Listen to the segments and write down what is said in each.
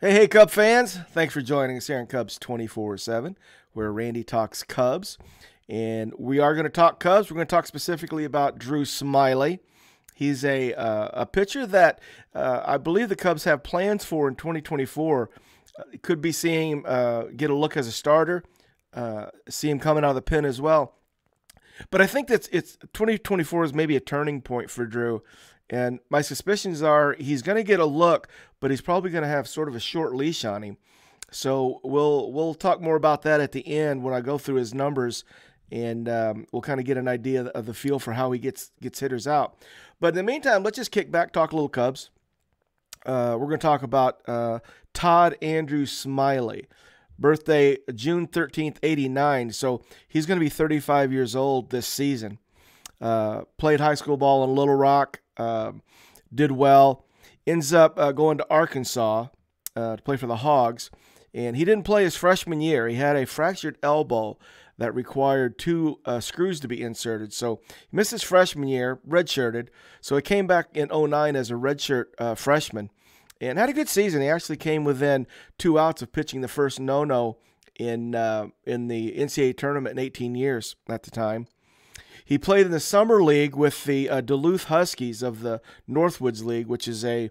Hey, Cub fans. Thanks for joining us here on Cubs 24/7, where Randy talks Cubs. And we are going to talk Cubs. We're going to talk specifically about Drew Smyly. He's a pitcher that I believe the Cubs have plans for in 2024. Could be seeing him get a look as a starter, see him coming out of the pen as well. But I think that it's 2024 is maybe a turning point for Drew. And my suspicions are he's going to get a look, but he's probably going to have sort of a short leash on him. So we'll talk more about that at the end when I go through his numbers, and we'll kind of get an idea of the feel for how he gets hitters out. But in the meantime, let's just kick back, talk a little Cubs. We're going to talk about Todd Andrew Smyly. Birthday June 13th, 89. So he's going to be 35 years old this season. Played high school ball in Little Rock. Did well. Ends up going to Arkansas to play for the Hogs. And he didn't play his freshman year. He had a fractured elbow that required two screws to be inserted. So he missed his freshman year, redshirted. So he came back in 09 as a redshirt freshman and had a good season. He actually came within 2 outs of pitching the first no-no in the NCAA tournament in 18 years at the time. He played in the summer league with the Duluth Huskies of the Northwoods League, which is a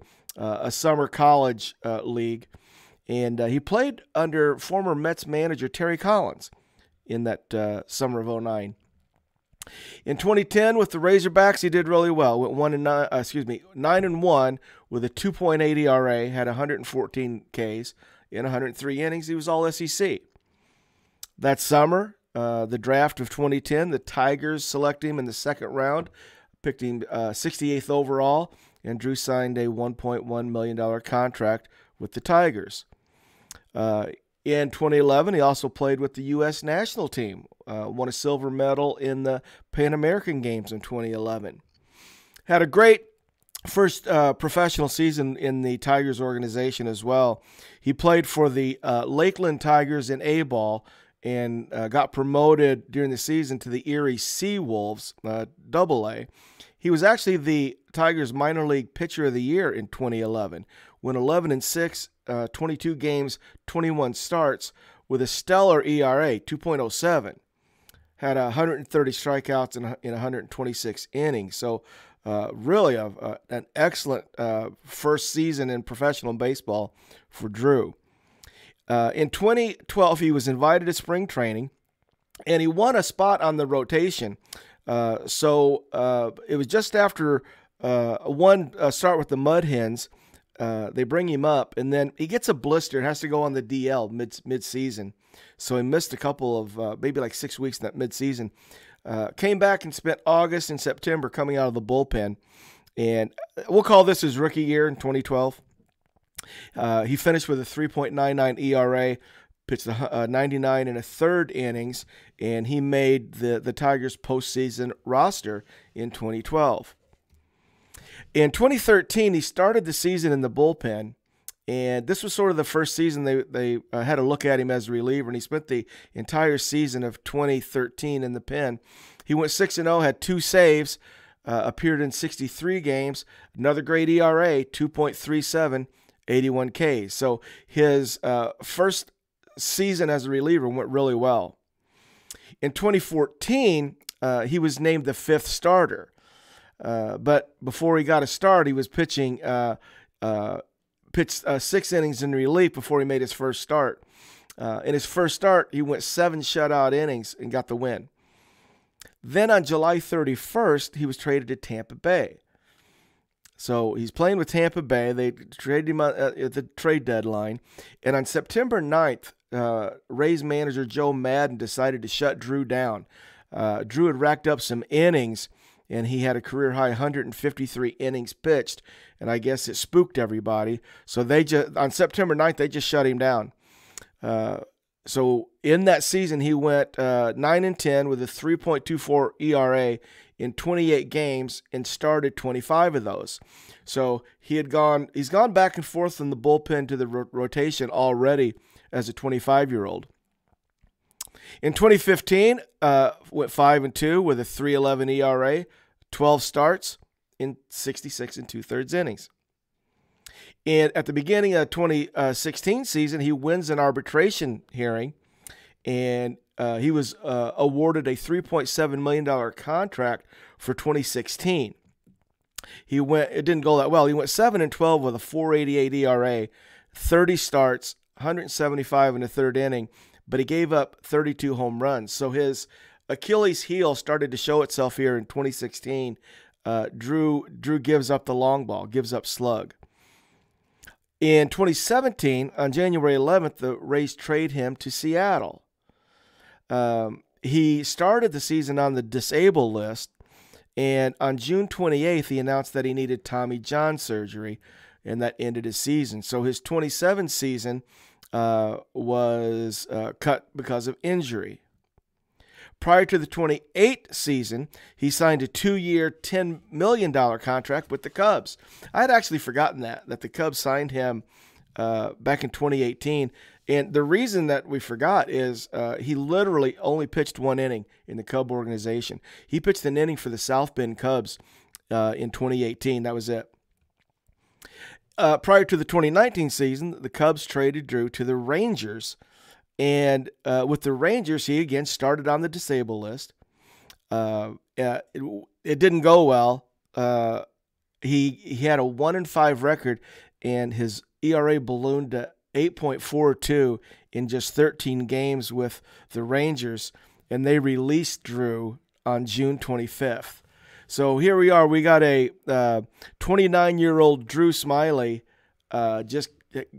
summer college league. And he played under former Mets manager Terry Collins in that summer of 09. In 2010, with the Razorbacks, he did really well. Went 9-1 with a 2.8 ERA, had 114 Ks in 103 innings. He was all SEC. That summer, the draft of 2010, the Tigers select him in the second round, picked him 68th overall, and Drew signed a $1.1 million contract with the Tigers. In 2011, he also played with the U.S. national team, won a silver medal in the Pan American Games in 2011. Had a great first professional season in the Tigers organization as well. He played for the Lakeland Tigers in A-ball and got promoted during the season to the Erie Seawolves, Double-A. He was actually the Tigers minor league pitcher of the year in 2011, went 11-6, 22 games, 21 starts with a stellar ERA, 2.07. Had 130 strikeouts in 126 innings. So really an excellent first season in professional baseball for Drew. In 2012, he was invited to spring training, and he won a spot on the rotation. So it was just after one start with the Mud Hens. They bring him up, and then he gets a blister and has to go on the DL mid-season. So he missed a couple of maybe like 6 weeks in that mid-season. Came back and spent August and September coming out of the bullpen. And we'll call this his rookie year in 2012. He finished with a 3.99 ERA, pitched 99 and a third innings, and he made the Tigers' postseason roster in 2012. In 2013, he started the season in the bullpen, and this was sort of the first season they had a look at him as a reliever, and he spent the entire season of 2013 in the pen. He went 6-0, had 2 saves, appeared in 63 games, another great ERA, 2.37, 81 Ks. So his first season as a reliever went really well. In 2014, he was named the 5th starter. But before he got a start, he was pitching, pitched 6 innings in relief before he made his first start. In his first start, he went 7 shutout innings and got the win. Then on July 31st, he was traded to Tampa Bay. So he's playing with Tampa Bay. They traded him at the trade deadline. And on September 9th, Rays manager Joe Madden decided to shut Drew down. Drew had racked up some innings, and he had a career-high 153 innings pitched, and I guess it spooked everybody. So on September 9th, they just shut him down. So in that season, he went 9-10 with a 3.24 ERA in 28 games and started 25 of those. So he's gone back and forth from the bullpen to the rotation already as a 25-year-old. In 2015, went 5-2 with a 3.11 ERA, 12 starts in 66 2/3 innings. And at the beginning of 2016 season, he wins an arbitration hearing, and he was awarded a $3.7 million contract for 2016. It didn't go that well. He went 7-12 with a 4.88 ERA, 30 starts, 175 in the third inning, but he gave up 32 home runs. So his Achilles heel started to show itself here in 2016. Drew gives up the long ball, gives up slug. In 2017, on January 11th, the Rays trade him to Seattle. He started the season on the disabled list, and on June 28th, he announced that he needed Tommy John surgery, and that ended his season. So his 27 season was cut because of injury. Prior to the 28 season, he signed a 2-year, $10 million contract with the Cubs. I had actually forgotten that the Cubs signed him back in 2018. And the reason that we forgot is he literally only pitched one inning in the Cub organization. He pitched an inning for the South Bend Cubs in 2018. That was it. Prior to the 2019 season, the Cubs traded Drew to the Rangers. And with the Rangers, he again started on the disabled list. It didn't go well. He had a 1-5 record, and his ERA ballooned to 8.42 in just 13 games with the Rangers, and they released Drew on June 25th. So here we are. We got a 29-year-old Drew Smyly just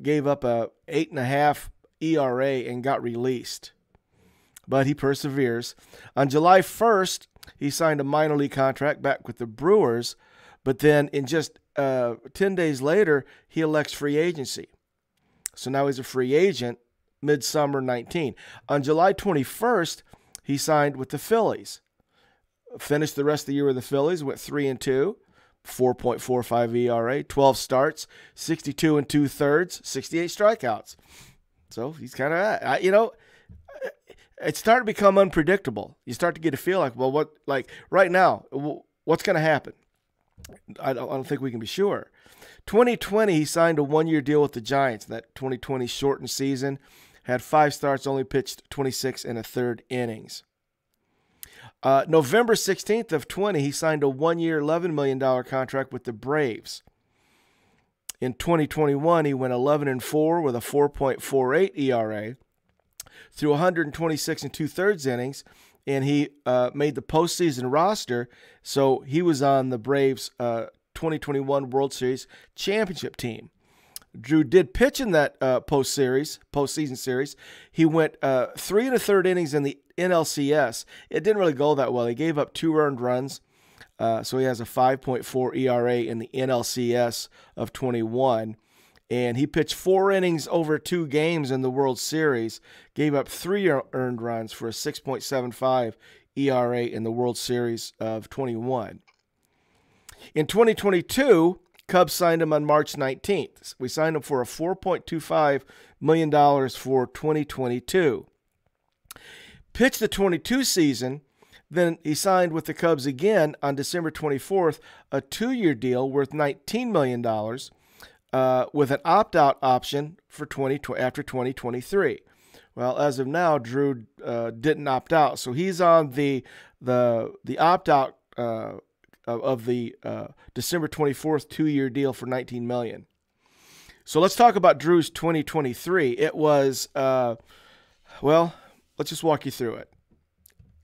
gave up a 8.5 ERA and got released. But he perseveres. On July 1st, he signed a minor league contract back with the Brewers, but then in just 10 days later, he elects free agency. So now he's a free agent midsummer 19. On July 21st, he signed with the Phillies. Finished the rest of the year with the Phillies, went 3-2, 4.45 ERA, 12 starts, 62 2/3, 68 strikeouts. So he's kind of, it's starting to become unpredictable. You start to get a feel like, well, right now, what's going to happen? I don't think we can be sure. 2020, he signed a 1-year deal with the Giants. That 2020 shortened season, had 5 starts, only pitched 26 1/3 innings. November 16th of 20, he signed a 1-year, $11 million contract with the Braves. In 2021, he went 11-4 with a 4.48 ERA through 126 2/3 innings, and he made the postseason roster, so he was on the Braves' 2021 World Series championship team. Drew did pitch in that postseason series. He went 3 1/3 innings in the NLCS. It didn't really go that well. He gave up 2 earned runs, so he has a 5.4 ERA in the NLCS of 21. And he pitched 4 innings over 2 games in the World Series, gave up 3 earned runs for a 6.75 ERA in the World Series of 21. In 2022, Cubs signed him on March 19th. We signed him for a $4.25 million for 2022. Pitched the 22 season, then he signed with the Cubs again on December 24th, a 2-year deal worth $19 million with an opt-out option for after 2023. Well, as of now, Drew didn't opt out, so he's on the opt-out of the December 24th 2-year deal for $19 million. So let's talk about Drew's 2023. It was, let's just walk you through it.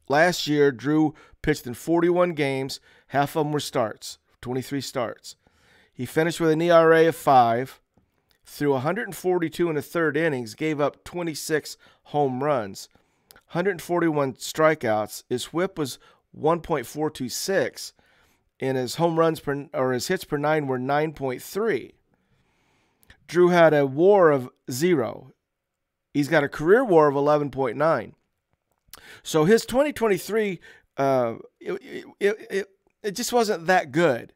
Last year, Drew pitched in 41 games. Half of them were starts, 23 starts. He finished with an ERA of 5, threw 142 1/3 innings, gave up 26 home runs, 141 strikeouts. His whip was 1.426. And his his hits per 9 were 9.3. Drew had a WAR of 0. He's got a career WAR of 11.9. So his 2023, it just wasn't that good.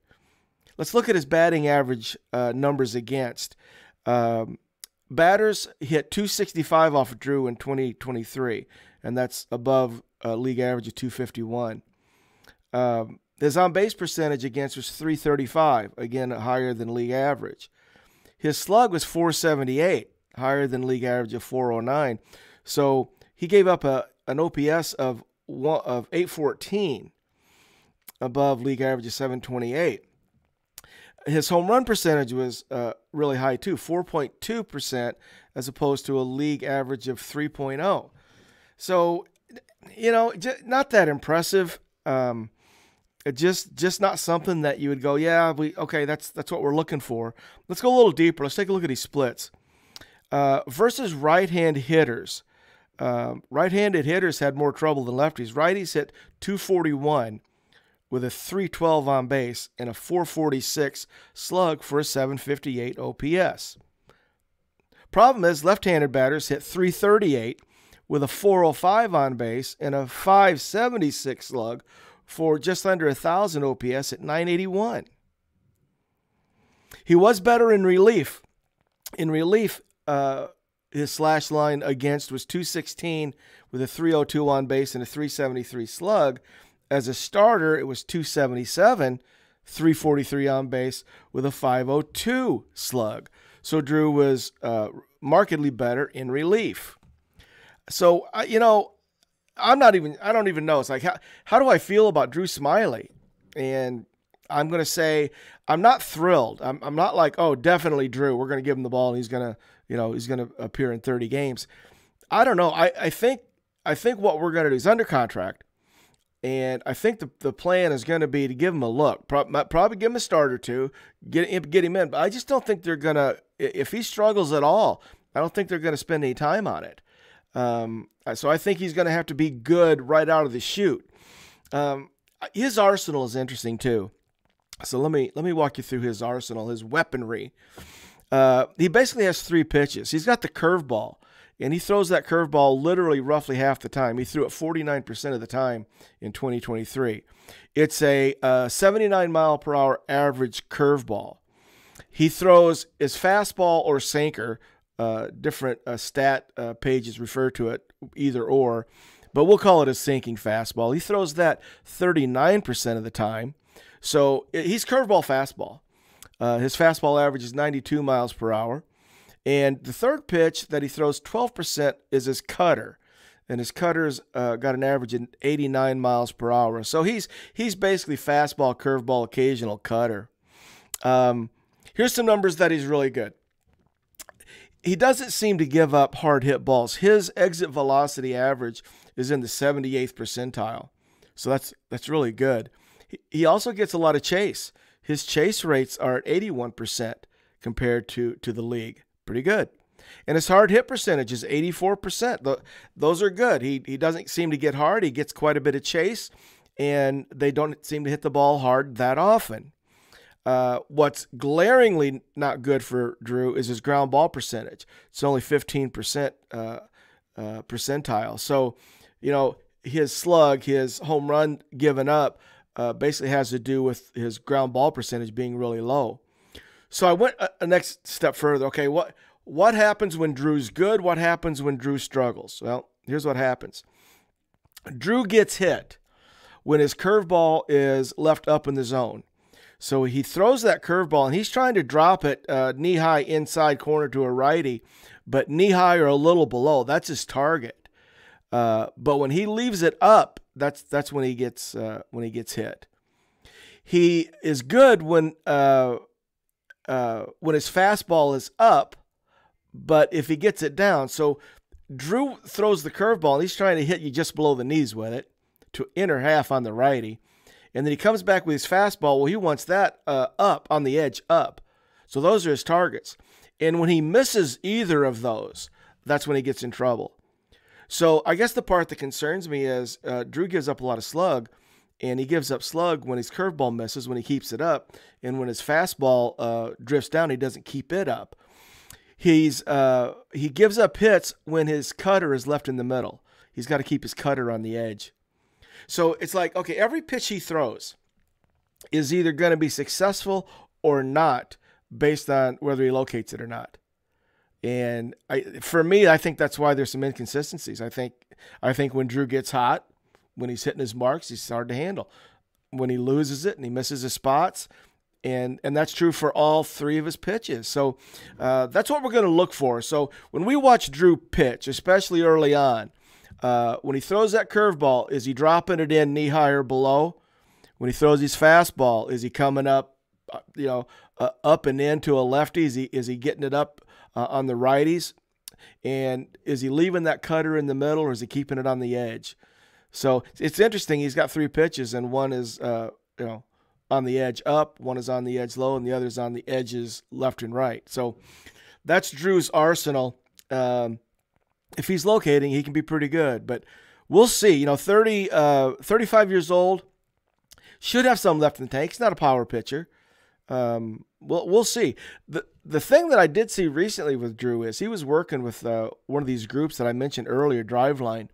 Let's look at his batting average numbers against. Batters hit 265 off of Drew in 2023, and that's above league average of 251. His on-base percentage against was .335, again higher than league average. his slug was 478, higher than league average of 409. So he gave up an OPS of 814, above league average of 728. His home run percentage was really high too, 4.2%, as opposed to a league average of 3.0. So, not that impressive. Just not something that you would go, yeah, okay, that's what we're looking for. Let's go a little deeper. Let's take a look at these splits. Versus right-hand hitters. Right-handed hitters had more trouble than lefties. Righties hit 241 with a 312 on base and a 446 slug for a 758 OPS. Problem is, left-handed batters hit 338 with a 405 on base and a 576 slug for just under 1,000 OPS at 981. He was better in relief. In relief, his slash line against was 216 with a 302 on base and a 373 slug. As a starter, it was 277, 343 on base with a 502 slug. So Drew was markedly better in relief. So, I don't even know. It's like, how do I feel about Drew Smyly? And I'm going to say I'm not thrilled. I'm not like, oh, definitely Drew. We're going to give him the ball and he's going to appear in 30 games. I don't know. I think what we're going to do is under contract. And I think the plan is going to be to give him a look. Probably give him a start or two, get him in. But I just don't think they're going to, if he struggles at all, I don't think they're going to spend any time on it. So I think he's going to have to be good right out of the chute. His arsenal is interesting too. So let me walk you through his arsenal, his weaponry. He basically has three pitches. He's got the curveball, and he throws that curveball literally roughly half the time. He threw it 49% of the time in 2023. It's a 79-mile-per-hour average curveball. He throws his fastball or sinker. Different stat pages refer to it either or, but we'll call it a sinking fastball. He throws that 39% of the time. So he's curveball fastball. His fastball average is 92 miles per hour. And the third pitch that he throws 12% is his cutter. And his cutter's got an average of 89 miles per hour. So he's basically fastball, curveball, occasional cutter. Here's some numbers that he's really good. He doesn't seem to give up hard hit balls. His exit velocity average is in the 78th percentile. So that's really good. He also gets a lot of chase. His chase rates are at 81% compared to the league. Pretty good. And his hard hit percentage is 84%. Those are good. He doesn't seem to get hard. He gets quite a bit of chase, and they don't seem to hit the ball hard that often. What's glaringly not good for Drew is his ground ball percentage. It's only 15% percentile. So, his slug, his home run given up, basically has to do with his ground ball percentage being really low. So I went a next step further. Okay, what happens when Drew's good? What happens when Drew struggles? Well, here's what happens. Drew gets hit when his curveball is left up in the zone. So he throws that curveball, and he's trying to drop it knee-high inside corner to a righty, but knee-high or a little below. That's his target. But when he leaves it up, that's when he gets hit. He is good when his fastball is up, but if he gets it down. So Drew throws the curveball, and he's trying to hit you just below the knees with it to inner half on the righty. And then he comes back with his fastball. Well, he wants that up on the edge up. So those are his targets. And when he misses either of those, that's when he gets in trouble. So I guess the part that concerns me is Drew gives up a lot of slug, and he gives up slug when his curveball misses, when he keeps it up. And when his fastball drifts down, he doesn't keep it up. He gives up hits when his cutter is left in the middle. He's got to keep his cutter on the edge. So it's like, okay, every pitch he throws is either going to be successful or not based on whether he locates it or not. And for me, I think that's why there's some inconsistencies. I think when Drew gets hot, when he's hitting his marks, he's hard to handle. When he loses it and he misses his spots, And that's true for all three of his pitches. So that's what we're going to look for. So when we watch Drew pitch, especially early on, when he throws that curveball, is he dropping it in knee high or below? When he throws his fastball, is he coming up, up and into a lefty? Is he getting it up on the righties? And is he leaving that cutter in the middle, or is he keeping it on the edge? So it's interesting. He's got three pitches, and one is on the edge up, one is on the edge low, and the other is on the edges left and right. So that's Drew's arsenal. If he's locating, he can be pretty good. But we'll see. 35 years old, should have some left in the tank. He's not a power pitcher. We'll see. The thing that I did see recently with Drew is he was working with one of these groups that I mentioned earlier, Driveline,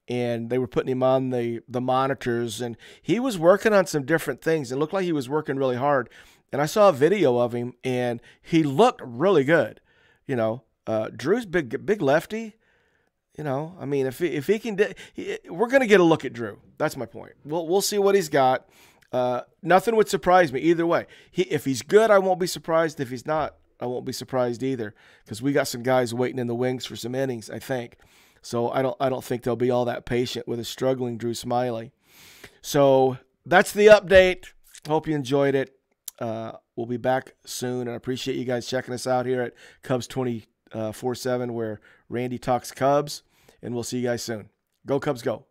and they were putting him on the monitors, and he was working on some different things. It looked like he was working really hard, and I saw a video of him, and he looked really good. Drew's big lefty. If he can, we're going to get a look at Drew. That's my point. We'll see what he's got. Nothing would surprise me either way. If he's good, I won't be surprised. If he's not, I won't be surprised either, because we got some guys waiting in the wings for some innings, I think. So I don't think they'll be all that patient with a struggling Drew Smyly. So that's the update. Hope you enjoyed it. We'll be back soon, and I appreciate you guys checking us out here at Cubs 24/7, where Randy talks Cubs, and we'll see you guys soon. Go Cubs, go.